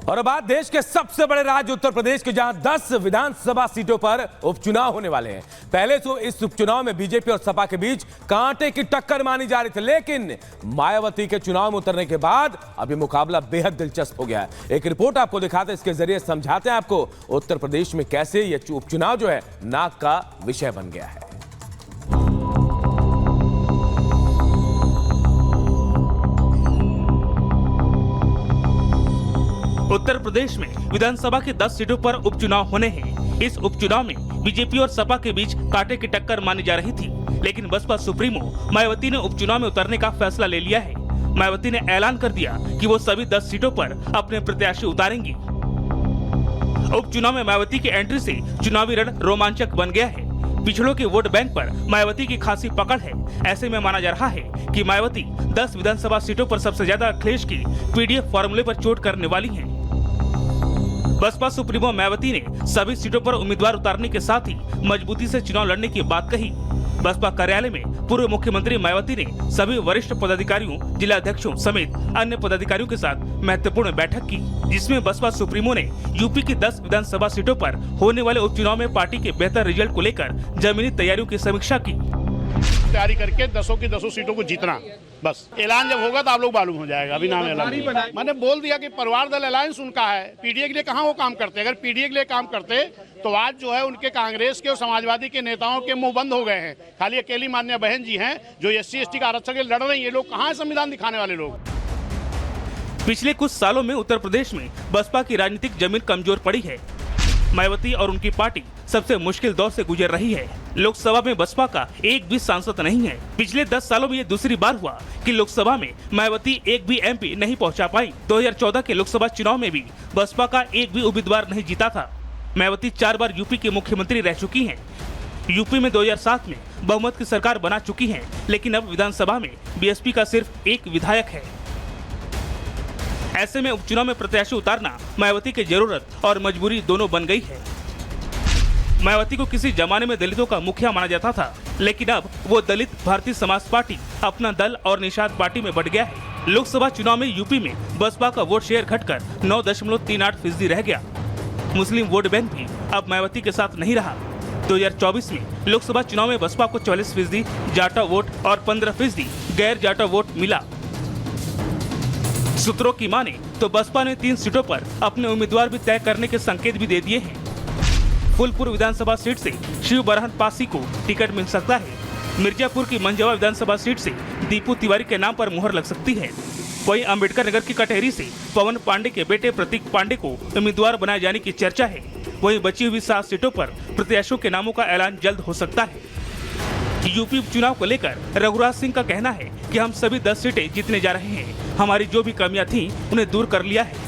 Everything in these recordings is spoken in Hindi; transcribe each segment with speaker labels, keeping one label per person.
Speaker 1: और अब बात देश के सबसे बड़े राज्य उत्तर प्रदेश के, जहां 10 विधानसभा सीटों पर उपचुनाव होने वाले हैं। पहले तो इस उपचुनाव में बीजेपी और सपा के बीच कांटे की टक्कर मानी जा रही थी, लेकिन मायावती के चुनाव में उतरने के बाद अब ये मुकाबला बेहद दिलचस्प हो गया है। एक रिपोर्ट आपको दिखाते हैं, इसके जरिए समझाते हैं आपको उत्तर प्रदेश में कैसे ये उपचुनाव जो है नाक का विषय बन गया है।
Speaker 2: उत्तर प्रदेश में विधानसभा के 10 सीटों पर उपचुनाव होने हैं। इस उपचुनाव में बीजेपी और सपा के बीच कांटे की टक्कर मानी जा रही थी, लेकिन बसपा सुप्रीमो मायावती ने उपचुनाव में उतरने का फैसला ले लिया है। मायावती ने ऐलान कर दिया कि वो सभी 10 सीटों पर अपने प्रत्याशी उतारेंगी। उपचुनाव में मायावती की एंट्री से चुनावी रण रोमांचक बन गया है। पिछड़ों के वोट बैंक पर मायावती की खासी पकड़ है। ऐसे में माना जा रहा है कि मायावती 10 विधानसभा सीटों पर सबसे ज्यादा अखिलेश की पीडीएफ फॉर्मूले पर चोट करने वाली हैं। बसपा सुप्रीमो मायावती ने सभी सीटों पर उम्मीदवार उतारने के साथ ही मजबूती से चुनाव लड़ने की बात कही। बसपा कार्यालय में पूर्व मुख्यमंत्री मायावती ने सभी वरिष्ठ पदाधिकारियों, जिला अध्यक्षों समेत अन्य पदाधिकारियों के साथ महत्वपूर्ण बैठक की, जिसमें बसपा सुप्रीमो ने यूपी की 10 विधानसभा सीटों पर होने वाले उपचुनाव में पार्टी के बेहतर रिजल्ट को लेकर जमीनी तैयारियों की समीक्षा की।
Speaker 3: तैयारी करके 10 की 10 सीटों को जीतना, बस ऐलान जब होगा तो आप लोग मालूम हो जाएगा। अभी नाम ऐलान मैंने बोल दिया कि परिवार दल अलायंस उनका है। पीडीए के लिए कहाँ वो काम करते? अगर पीडीए के लिए काम करते तो आज जो है उनके कांग्रेस के और समाजवादी के नेताओं के मुंह बंद हो गए हैं। खाली अकेली मान्य बहन जी हैं जो SC/ST का आरक्षण के लड़ रही है। लोग कहाँ है संविधान दिखाने वाले लोग?
Speaker 2: पिछले कुछ सालों में उत्तर प्रदेश में बसपा की राजनीतिक जमीन कमजोर पड़ी है। मायावती और उनकी पार्टी सबसे मुश्किल दौर से गुजर रही है। लोकसभा में बसपा का एक भी सांसद नहीं है। पिछले 10 सालों में ये दूसरी बार हुआ कि लोकसभा में मायावती एक भी MP नहीं पहुंचा पाई। 2014 के लोकसभा चुनाव में भी बसपा का एक भी उम्मीदवार नहीं जीता था। मायावती 4 बार यूपी के मुख्यमंत्री रह चुकी हैं। यूपी में 2007 में बहुमत की सरकार बना चुकी है, लेकिन अब विधानसभा में बीएसपी का सिर्फ एक विधायक है। ऐसे में उपचुनाव में प्रत्याशी उतारना मायावती की जरूरत और मजबूरी दोनों बन गई है। मायावती को किसी जमाने में दलितों का मुखिया माना जाता था, लेकिन अब वो दलित भारतीय समाज पार्टी अपना दल और निषाद पार्टी में बढ़ गया है। लोकसभा चुनाव में यूपी में बसपा का वोट शेयर घटकर 9.38% रह गया। मुस्लिम वोट बैंक भी अब मायावती के साथ नहीं रहा। 2024 में लोकसभा चुनाव में बसपा को 44% जाटा वोट और 15% गैर जाटा वोट मिला। सूत्रों की माने तो बसपा ने 3 सीटों पर अपने उम्मीदवार भी तय करने के संकेत भी दे दिए हैं। फूलपुर विधानसभा सीट से शिव बरहन पासी को टिकट मिल सकता है। मिर्जापुर की मंझवा विधानसभा सीट से दीपू तिवारी के नाम पर मुहर लग सकती है। वहीं अंबेडकर नगर की कटहरी से पवन पांडे के बेटे प्रतीक पांडे को उम्मीदवार बनाए जाने की चर्चा है। वहीं बची हुई 7 सीटों पर प्रत्याशियों के नामों का ऐलान जल्द हो सकता है। यूपी उपचुनाव को लेकर रघुराज सिंह का कहना है कि हम सभी 10 सीटें जीतने जा रहे हैं। हमारी जो भी कमियां थीं उन्हें दूर कर लिया है।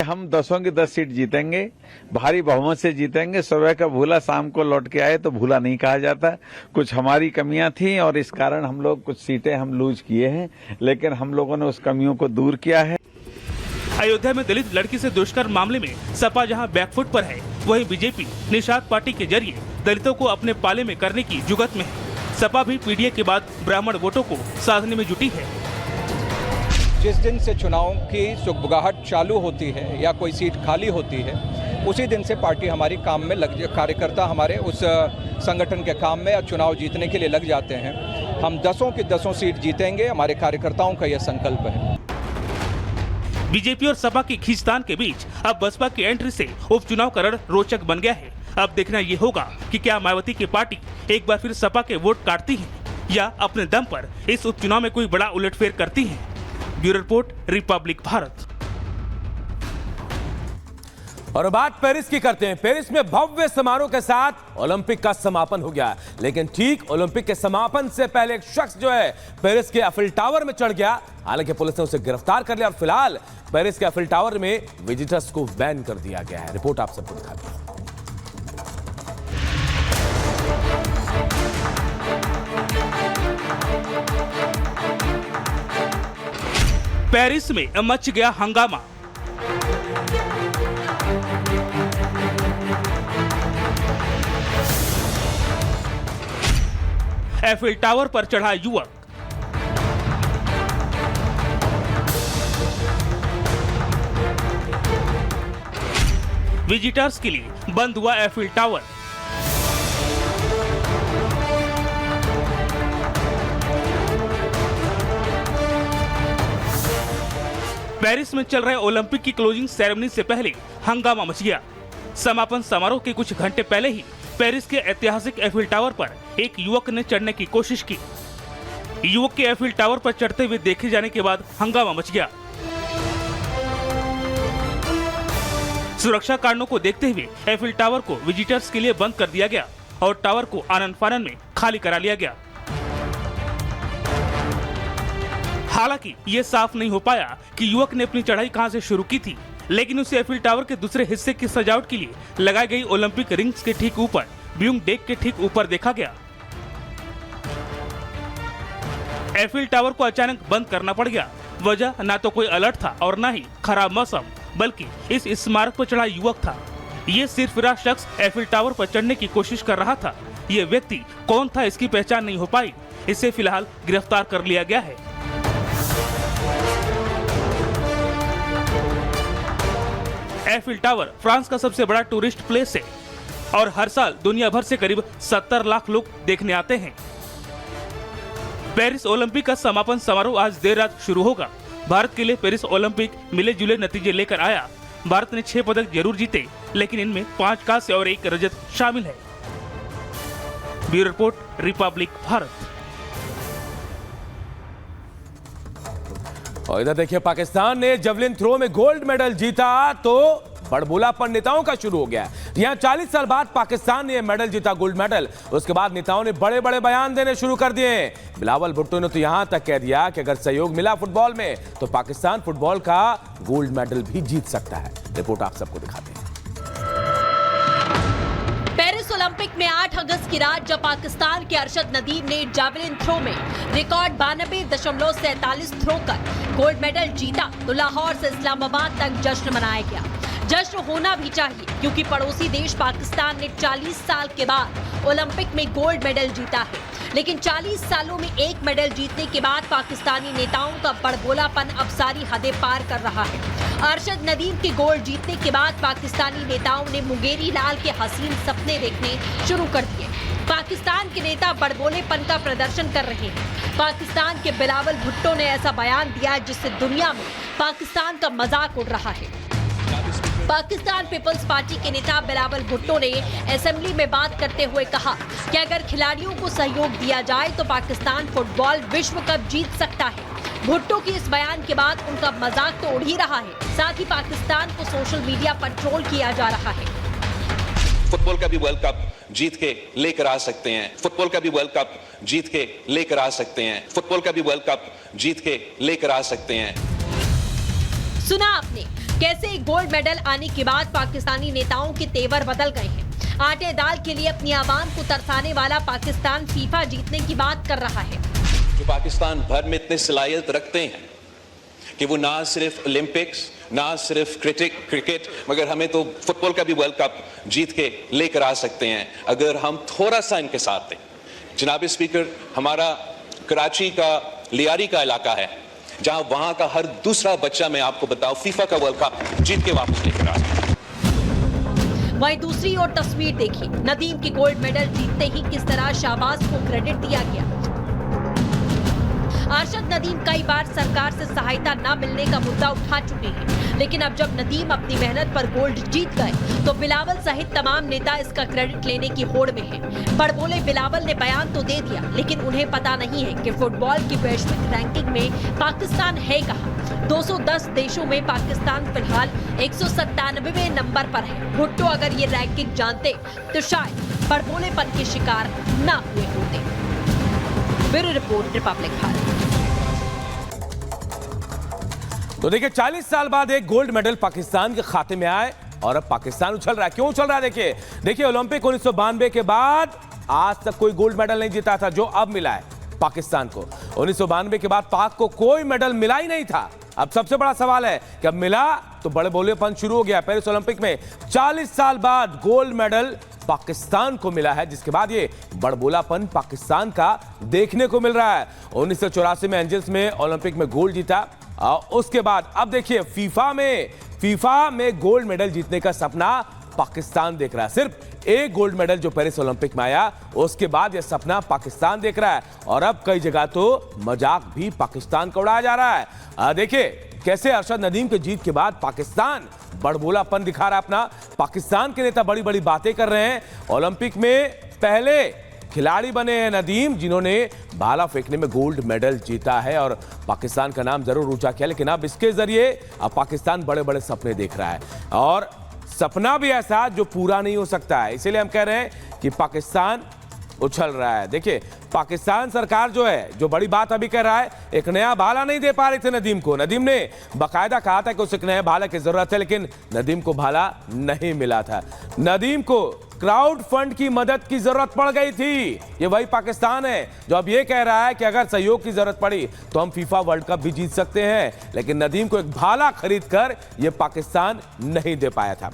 Speaker 4: हम 10 की 10 सीट जीतेंगे, भारी बहुमत से जीतेंगे। सुबह का भूला शाम को लौट के आए तो भूला नहीं कहा जाता। कुछ हमारी कमियां थी और इस कारण हम लोग कुछ सीटें हम लूज किए हैं, लेकिन हम लोगों ने उस कमियों को दूर किया है।
Speaker 2: अयोध्या में दलित लड़की से दुष्कर्म मामले में सपा जहां बैकफुट पर है, वहीं बीजेपी निषाद पार्टी के जरिए दलितों को अपने पाले में करने की जुगत में है। सपा भी पीडीए के बाद ब्राह्मण वोटों को साधने में जुटी है।
Speaker 5: जिस दिन से चुनाव की सुगबुगाहट चालू होती है या कोई सीट खाली होती है, उसी दिन से पार्टी हमारी काम में कार्यकर्ता हमारे उस संगठन के काम में या चुनाव जीतने के लिए लग जाते हैं। हम 10 की 10 सीट जीतेंगे, हमारे कार्यकर्ताओं का यह संकल्प है।
Speaker 2: बीजेपी और सपा की खींचतान के बीच अब बसपा की एंट्री से उपचुनाव का रण रोचक बन गया है। अब देखना ये होगा कि क्या मायावती की पार्टी एक बार फिर सपा के वोट काटती है या अपने दम पर इस उपचुनाव में कोई बड़ा उलटफेर करती है। Bureau report, Republic Bharat.
Speaker 1: और बात पेरिस की करते हैं। पेरिस में भव्य समारोह के साथ ओलंपिक का समापन हो गया, लेकिन ठीक ओलंपिक के समापन से पहले एक शख्स जो है पेरिस के एफिल टावर में चढ़ गया। हालांकि पुलिस ने उसे गिरफ्तार कर लिया और फिलहाल पेरिस के एफिल टावर में विजिटर्स को बैन कर दिया गया है। रिपोर्ट आप सबको दिखाते हैं।
Speaker 2: पेरिस में मच गया हंगामा। एफिल टावर पर चढ़ा युवक। विजिटर्स के लिए बंद हुआ एफिल टावर। पेरिस में चल रहे ओलंपिक की क्लोजिंग सेरेमनी से पहले हंगामा मच गया। समापन समारोह के कुछ घंटे पहले ही पेरिस के ऐतिहासिक एफिल टावर पर एक युवक ने चढ़ने की कोशिश की। युवक के एफिल टावर पर चढ़ते हुए देखे जाने के बाद हंगामा मच गया। सुरक्षा कारणों को देखते हुए एफिल टावर को विजिटर्स के लिए बंद कर दिया गया और टावर को आनन फानन में खाली करा लिया गया। हालांकि ये साफ नहीं हो पाया कि युवक ने अपनी चढ़ाई कहां से शुरू की थी, लेकिन उसे एफिल टावर के दूसरे हिस्से की सजावट के लिए लगाई गई ओलंपिक रिंग्स के ठीक ऊपर, ब्यूइंग डेक के ठीक ऊपर देखा गया। एफिल टावर को अचानक बंद करना पड़ गया। वजह ना तो कोई अलर्ट था और ना ही खराब मौसम, बल्कि इस स्मारक पर चढ़ा युवक था। ये सिरफिरा शख्स एफिल टावर पर चढ़ने की कोशिश कर रहा था। ये व्यक्ति कौन था, इसकी पहचान नहीं हो पाई। इसे फिलहाल गिरफ्तार कर लिया गया है। एफिल टावर फ्रांस का सबसे बड़ा टूरिस्ट प्लेस है और हर साल दुनिया भर से करीब 70 लाख लोग देखने आते हैं। पेरिस ओलंपिक का समापन समारोह आज देर रात शुरू होगा। भारत के लिए पेरिस ओलंपिक मिले जुले नतीजे लेकर आया। भारत ने 6 पदक जरूर जीते, लेकिन इनमें 5 कांस्य और 1 रजत शामिल है। Bureau report, Republic Bharat.
Speaker 1: और इधर देखिए, पाकिस्तान ने जेवलिन थ्रो में गोल्ड मेडल जीता तो बड़बोलापन नेताओं का शुरू हो गया। यहां 40 साल बाद पाकिस्तान ने यह मेडल जीता, गोल्ड मेडल। उसके बाद नेताओं ने बड़े बड़े बयान देने शुरू कर दिए। बिलावल भुट्टो ने तो यहां तक कह दिया कि अगर सहयोग मिला फुटबॉल में तो पाकिस्तान फुटबॉल का गोल्ड मेडल भी जीत सकता है। रिपोर्ट आप सबको दिखाते हैं।
Speaker 6: पेरिस ओलंपिक में 8 अगस्त की रात जब पाकिस्तान के अरशद नदीम ने जावलिन थ्रो में रिकॉर्ड 92.47 थ्रो कर गोल्ड मेडल जीता तो लाहौर से इस्लामाबाद तक जश्न मनाया गया। जश्न होना भी चाहिए, क्योंकि पड़ोसी देश पाकिस्तान ने 40 साल के बाद ओलंपिक में गोल्ड मेडल जीता है। लेकिन 40 सालों में एक मेडल जीतने के बाद पाकिस्तानी नेताओं का बड़बोलापन अब सारी हदें पार कर रहा है। अरशद नदीम के गोल्ड जीतने के बाद पाकिस्तानी नेताओं ने मुंगेरी लाल के हसीन सपने देखने शुरू कर दिए। पाकिस्तान के नेता बड़बोलेपन का प्रदर्शन कर रहे हैं। पाकिस्तान के बिलावल भुट्टो ने ऐसा बयान दिया जिससे दुनिया में पाकिस्तान का मजाक उड़ रहा है। पाकिस्तान पीपल्स पार्टी के नेता बिलावल भुट्टो ने असेंबली में बात करते हुए कहा कि अगर खिलाड़ियों को सहयोग दिया जाए तो पाकिस्तान फुटबॉल विश्व कप जीत सकता है। भुट्टो के इस बयान के बाद उनका मजाक तो उड़ ही रहा है, साथ ही पाकिस्तान को सोशल मीडिया पर ट्रोल किया जा रहा है।
Speaker 7: फुटबॉल का भी वर्ल्ड कप जीत के लेकर आ सकते हैं। फुटबॉल का भी वर्ल्ड कप जीत के लेकर आ सकते हैं। फुटबॉल का भी वर्ल्ड कप जीत के लेकर आ सकते हैं।
Speaker 6: सुना आपने कैसे गोल्ड मेडल आने के बाद पाकिस्तानी नेताओं के तेवर बदल गए हैं। आटे दाल के लिए अपनी आवाम को तरसाने वाला पाकिस्तान फीफा जीतने की बात कर रहा है।
Speaker 7: जो पाकिस्तान भर में इतने सलाहियत रखते हैं कि वो ना सिर्फ ओलंपिक्स, ना सिर्फ क्रिकेट, मगर हमें तो फुटबॉल का भी वर्ल्ड कप जीत के लेकर आ सकते हैं अगर हम थोड़ा सा इनके साथ दें। जनाब स्पीकर, हमारा कराची का लियारी का इलाका है जहां वहां का हर दूसरा बच्चा, मैं आपको बताऊं, फीफा का वर्ल्ड कप जीत के वापस लेकर आ सकता है।
Speaker 6: वहीं दूसरी ओर तस्वीर देखिए, नदीम के गोल्ड मेडल जीतते ही किस तरह शाहबाज को क्रेडिट दिया गया। अरशद नदीम कई बार सरकार से सहायता न मिलने का मुद्दा उठा चुके हैं, लेकिन अब जब नदीम अपनी मेहनत पर गोल्ड जीत गए तो बिलावल सहित तमाम नेता इसका क्रेडिट लेने की होड़ में हैं। बड़बोले बिलावल ने बयान तो दे दिया, लेकिन उन्हें पता नहीं है कि फुटबॉल की वैश्विक रैंकिंग में पाकिस्तान है कहां। 210 देशों में पाकिस्तान फिलहाल 197वें नंबर पर है। भुट्टो अगर ये रैंकिंग जानते तो शायद बड़बोलेपन के शिकार न हुए होते। Bureau report, Republic Bharat.
Speaker 1: तो देखिए, 40 साल बाद एक गोल्ड मेडल पाकिस्तान के खाते में आए और अब पाकिस्तान उछल रहा है। क्यों उछल रहा है? देखिए ओलंपिक 1992 के बाद आज तक कोई गोल्ड मेडल नहीं जीता था, जो अब मिला है पाकिस्तान को। 1992 के बाद पाक को कोई मेडल मिला ही नहीं था। अब सबसे बड़ा सवाल है कि अब मिला तो बड़े बोलेपन शुरू हो गया। पेरिस ओलंपिक में 40 साल बाद गोल्ड मेडल पाकिस्तान को मिला है, जिसके बाद ये बड़बोलापन पाकिस्तान का देखने को मिल रहा है। 1984 में एंजल्स में ओलंपिक में गोल्ड जीता। उसके बाद अब देखिए फीफा में गोल्ड मेडल जीतने का सपना पाकिस्तान देख रहा है। सिर्फ एक गोल्ड मेडल जो पेरिस ओलंपिक में आया, उसके बाद यह सपना पाकिस्तान देख रहा है और अब कई जगह तो मजाक भी पाकिस्तान का उड़ाया जा रहा है। देखिए कैसे अरशद नदीम के जीत के बाद पाकिस्तान बड़बोलापन दिखा रहा है अपना। पाकिस्तान के नेता बड़ी बड़ी बातें कर रहे हैं। ओलंपिक में पहले खिलाड़ी बने हैं नदीम, जिन्होंने भाला फेंकने में गोल्ड मेडल जीता है और पाकिस्तान का नाम जरूर ऊंचा किया, लेकिन अब इसके जरिए अब पाकिस्तान बड़े बड़े सपने देख रहा है और सपना भी ऐसा जो पूरा नहीं हो सकता है। इसीलिए हम कह रहे हैं कि पाकिस्तान उछल रहा है। देखिए पाकिस्तान सरकार जो है, जो बड़ी बात अभी कह रहा है, एक नया भाला नहीं दे पा रही थी नदीम को। नदीम ने बाकायदा कहा था कि उसे एक नया भाला की जरूरत है, लेकिन नदीम को भाला नहीं मिला था। नदीम को क्राउड फंड की मदद की जरूरत पड़ गई थी। ये वही पाकिस्तान है जो अब ये कह रहा है कि अगर सहयोग की जरूरत पड़ी तो हम फीफा वर्ल्ड कप भी जीत सकते हैं, लेकिन नदीम को एक भाला खरीद कर यह पाकिस्तान नहीं दे पाया था।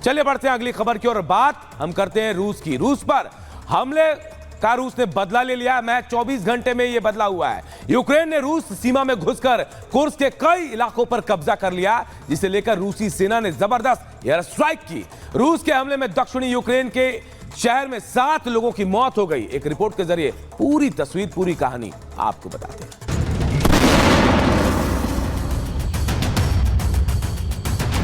Speaker 1: चलिए बढ़ते हैं अगली खबर की ओर। बात हम करते हैं रूस की। रूस पर हमले का रूस ने बदला ले लिया। मैच 24 घंटे में यह बदला हुआ है। यूक्रेन ने रूस सीमा में घुसकर कुर्स्क के कई इलाकों पर कब्जा कर लिया, जिसे लेकर रूसी सेना ने जबरदस्त एयर स्ट्राइक की। रूस के हमले में दक्षिणी यूक्रेन के शहर में 7 लोगों की मौत हो गई। एक रिपोर्ट के जरिए पूरी तस्वीर, पूरी कहानी आपको बताते हैं।